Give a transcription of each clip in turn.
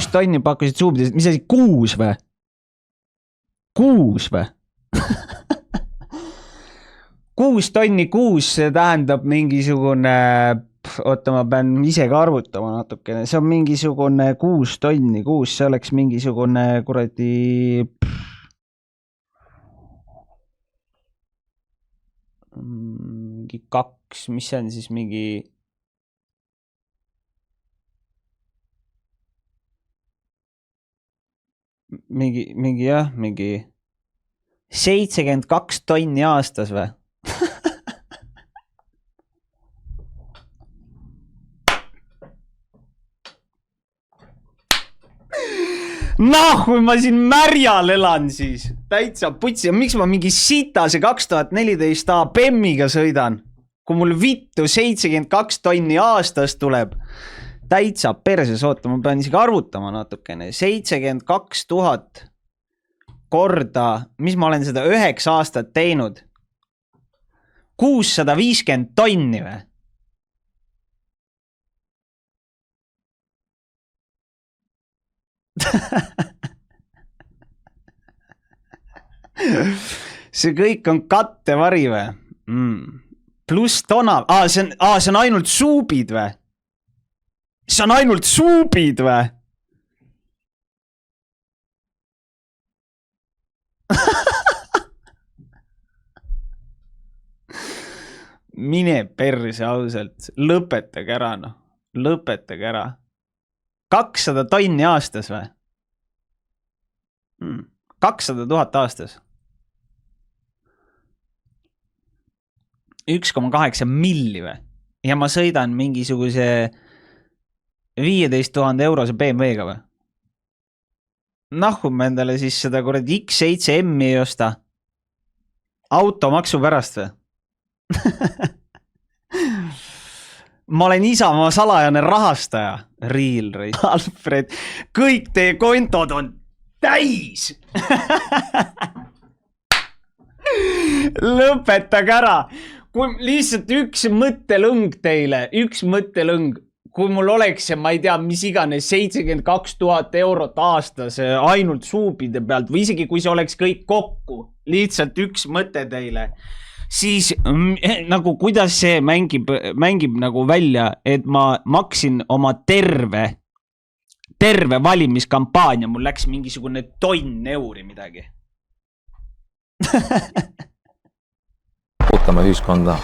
6 tonni pakkusid suubidest, mis asi, 6 või? 6 või? 6 tonni 6, see tähendab mingisugune, oota, ma pean ise ka arvutama natukene, see on mingisugune 6 tonni 6, see oleks mingisugune kuradi mingi 2, mis see on siis mingi jah, mingi 72 tonni aastas või? Kui ma siin märjal elan siis, täitsa putsi, miks ma mingi sitase 2014 BEM-iga sõidan, kui mul vittu 72 tonni aastas tuleb, täitsa perses, oota, ma pean isegi arvutama natukene, 72 000 korda, mis ma olen seda 9 aastat teinud, 650 tonni või? See kõik on kattevari või? Pluss tona, see on ainult suubid või? See on ainult suubid või? Mine perse ausalt, lõpetage ära noh, lõpetage ära. 200 tonni aastas või? 200 000 aastas. 1,8 milli või? Ja ma sõidan mingisuguse 15 000 eurose BMW-ga või? Ma endale siis seda kuradi X7M-i ei osta. Automaksu pärast või? Ma olen Isamaa salajane rahastaja. Real rate. Alfred, kõik teie kontod on täis. Lõpetage ära. Kui lihtsalt üks mõttelõng teile, kui mul oleks see, ma ei tea, mis iganes 72 000 eurot aastas ainult suupide pealt või isegi kui see oleks kõik kokku, lihtsalt üks mõte teile, siis nagu kuidas see mängib nagu välja, et ma maksin oma terve valimiskampaania, mul läks mingisugune tonn euri midagi. Puutame ühiskonda.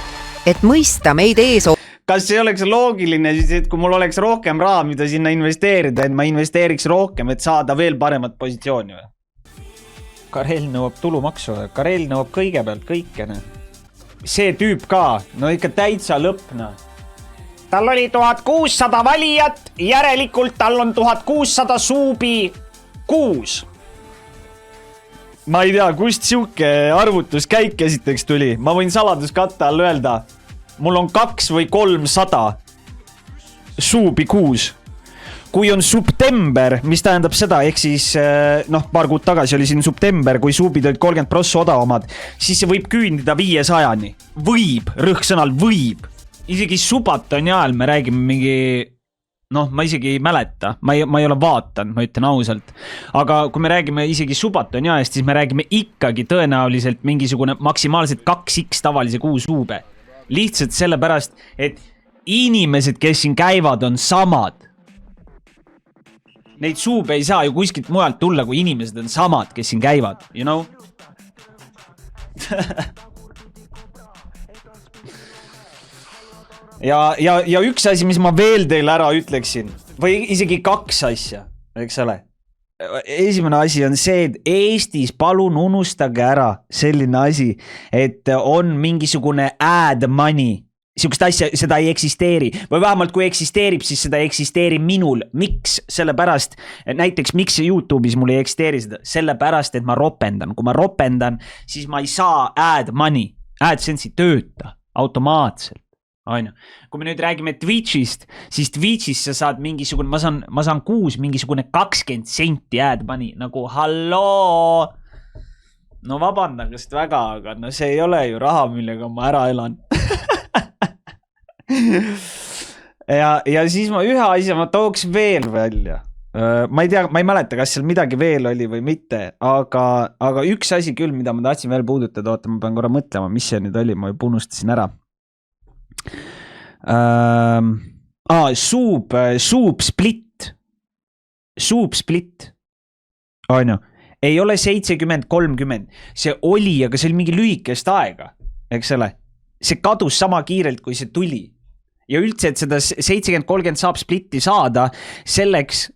Et mõista meid ees. Kas see oleks loogiline siis, et kui mul oleks rohkem raha, mida sinna investeerida, et ma investeeriks rohkem, et saada veel paremat positsiooni või? Karel nõuab tulumaksu, Karel nõuab kõigepealt kõikene. See tüüp ka, no ikka täitsa lõpna. Tal oli 1600 valijat, järelikult tal on 1600 suubi 6. Ma ei tea, kust siuke arvutuskäik esiteks tuli. Ma võin saladuskatte all öelda. Mul on 2 või 300 suubi 6. Kui on september, mis tähendab seda, ehk siis paar kuud tagasi oli siin september, kui suubid olid 30% odavamad, siis see võib küündida 500-ni. Võib, rõhksõnal võib. Isegi Subatoni ajal me räägime mingi, ma isegi ei mäleta, ma ei ole vaatan, ma ütlen ausalt. Aga kui me räägime isegi Subatoni ajast, siis me räägime ikkagi tõenäoliselt mingisugune maksimaalselt 2x tavalise 6 suube. Lihtsalt sellepärast, et inimesed, kes siin käivad, on samad. Neid suube ei saa ju kuskilt mujalt tulla, kui inimesed on samad, kes siin käivad, you know? ja üks asi, mis ma veel teile ära ütleksin, või isegi 2 asja, eks ole. Esimene asi on see, et Eestis palun unustage ära selline asi, et on mingisugune ad money. Siukest asja, seda ei eksisteeri. Või vähemalt kui eksisteerib, siis seda ei eksisteeri minul. Miks? Sellepärast, näiteks miks YouTube'is mul ei eksisteeri seda? Sellepärast, et ma ropendan. Kui ma ropendan, siis ma ei saa ad money. AdSense ei tööta automaatselt. Kui me nüüd räägime Twitchist, siis Twitchis sa saad mingisugune, ma saan kuus mingisugune 20 senti ad money, nagu halloo. No vabandagast väga, aga no see ei ole ju raha, millega ma ära elan. ja siis ma ühe asja ma tooks veel välja. ma ei tea, ma ei mäleta, kas seal midagi veel oli või mitte, aga üks asi küll, mida ma tahtsin veel puudutada, oota, ma pean korra mõtlema, mis see nüüd oli, ma juba unustasin ära. Soup split. Soup split. On ju, ei ole 70-30, see oli, aga see oli mingi lühikest aega, eks ole. See kadus sama kiirelt, kui see tuli. Ja üldse, et seda 70-30 saab splitti saada, selleks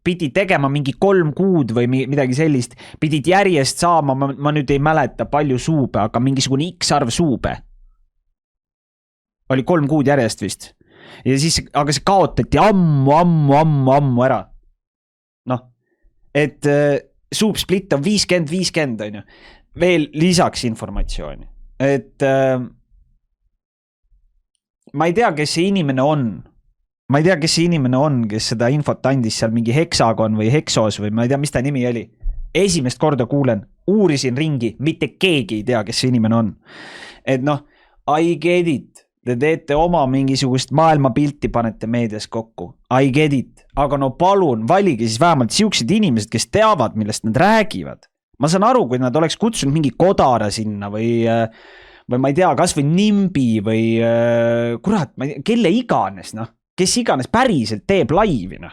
pidi tegema mingi 3 kuud või midagi sellist. Pidid järjest saama, ma nüüd ei mäleta palju suube, aga mingisugune X arv suube. Oli 3 kuud järjest vist. Ja siis, aga see kaotati ammu ära. Noh, et suub split on 50-50 on ju. Veel lisaks informatsiooni. Et ma ei tea, kes see inimene on. Ma ei tea, kes see inimene on, kes seda infot andis seal mingi Hexagon või Hexos või ma ei tea, mis ta nimi oli. Esimest korda kuulen, uurisin ringi, mitte keegi ei tea, kes see inimene on. Et noh, I get it. Te teete oma mingisugust maailmapilti, panete meedias kokku. I get it. Aga no palun, valige siis vähemalt siuksed inimesed, kes teavad, millest nad räägivad. Ma saan aru, kui nad oleks kutsunud mingi Kodara sinna või ma ei tea, kas või Nimbi või kurat, ma ei tea, kelle iganes, noh. Kes iganes päriselt teeb laivi, noh.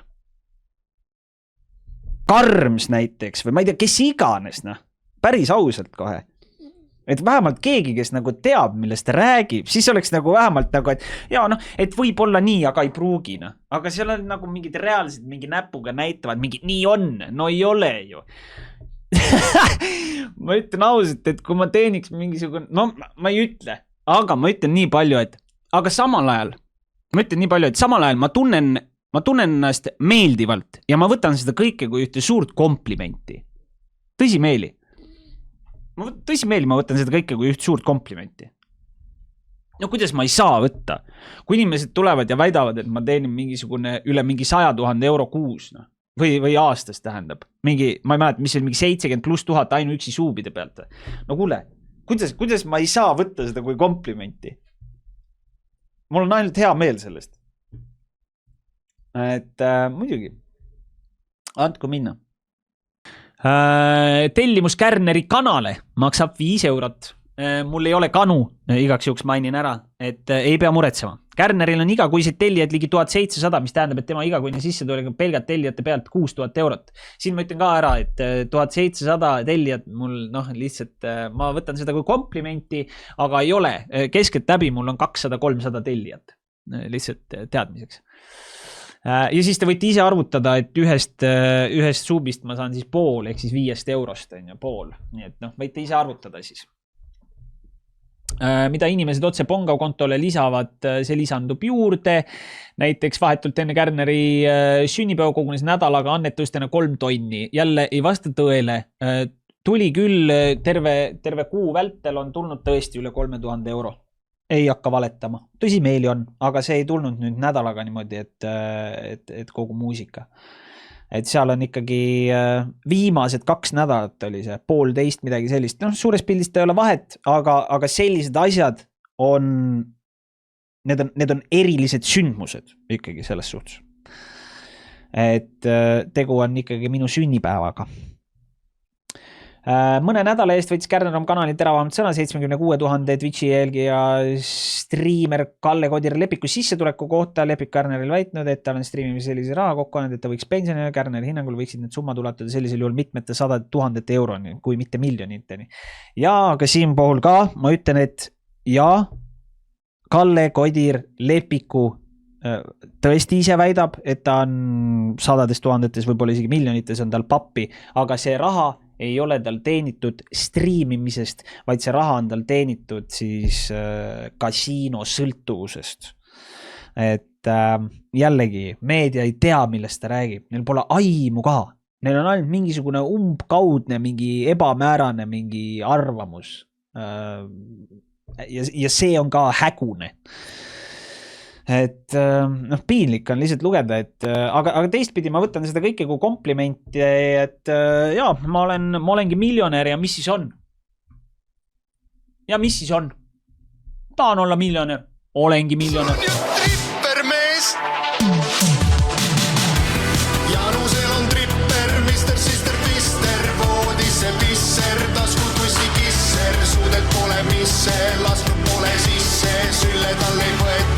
Karms näiteks või ma ei tea, kes iganes, noh. Päris ausalt kohe. Et vähemalt keegi, kes nagu teab, millest ta räägib, siis oleks nagu vähemalt nagu, et jaa, noh, et võib olla nii, aga ei pruugi, noh. Aga seal on nagu mingid reaalsed mingi näpuga näitavad, mingi nii on, no ei ole ju. Ma ütlen ausalt, et kui ma teeniks mingisugune, no ma ei ütle, aga ma ütlen nii palju, et aga samal ajal, ma tunnen ennast meeldivalt ja ma võtan seda kõike kui ühte suurt komplimenti. Tõsimeeli, ma võtan seda kõike kui üht suurt komplimenti. No kuidas ma ei saa võtta? Kui inimesed tulevad ja väidavad, et ma teenin mingisugune üle mingi 100 000 euro kuus, noh. Või aastast tähendab. Mingi, ma ei mäleta, mis oli mingi 70+1000 ainuüksi suubide pealt. No kuule, kuidas ma ei saa võtta seda kui komplimenti? Mul on ainult hea meel sellest. Et muidugi. Andku minna. Tellimus Kärneri kanale maksab 5 eurot. Mul ei ole kanu, igaks juhuks mainin ära, et ei pea muretsema. Kärneril on igakuiseid tellijad ligi 1700, mis tähendab, et tema igakuine sissetulek on pelgalt tellijate pealt 6000 eurot. Siin ma ütlen ka ära, et 1700 tellijad mul, noh, lihtsalt ma võtan seda kui komplimenti, aga ei ole. Keskelt läbi mul on 200-300 tellijat. Lihtsalt teadmiseks. Ja siis te võite ise arvutada, et ühest suubist ma saan siis pool, ehk siis 5 eurost on ja pool. Nii et noh, võite ise arvutada siis. Mida inimesed otse Pongau kontole lisavad, see lisandub juurde. Näiteks vahetult enne Kärneri sünnipäeva kogunes nädalaga annetustena 3 tonni. Jälle ei vasta tõele. Tuli küll terve kuu vältel on tulnud tõesti üle 3000 euro. Ei hakka valetama. Tõsi meeli on, aga see ei tulnud nüüd nädalaga niimoodi, et kogu muusika. Et seal on ikkagi viimased 2 nädalat oli see 1,5 midagi sellist. No, suures pildist ei ole vahet, aga sellised asjad on, need on erilised sündmused ikkagi selles suhtes. Et tegu on ikkagi minu sünnipäevaga. Mõne nädala eest võttis Kärner oma kanali teravamalt sõna 76 000 Twitchi jälgi ja striimer Kalle Kodir Lepiku sissetuleku kohta. Lepik Kärneril väitnud, et tal on striimimise sellise raha kokku olnud, et ta võiks pensionile. Kärneri hinnangul võiksid need summad ulatada sellisel juhul mitmete 100 000 euroni, kui mitte miljoniteni. Ja aga siin puhul ka ma ütlen, et ja Kalle Kodir Lepiku tõesti ise väidab, et ta on 100 000, võib-olla isegi miljonites on tal pappi, aga see raha ei ole tal teenitud striimimisest, vaid see raha on tal teenitud siis kasiino sõltuvusest. Et jällegi, meedia ei tea, millest ta räägib. Neil pole aimu ka. Neil on ainult mingisugune umbkaudne, mingi ebamäärane, mingi arvamus. Ja see on ka hägune. Et noh, piinlik on lihtsalt lugeda, et aga teistpidi ma võtan seda kõike kui komplimenti, et jaa, ma olengi miljonär ja mis siis on? Ja mis siis on? Tahan olla miljonär, olengi miljonär. lasknud pole sisse, sülle tal ei võeta.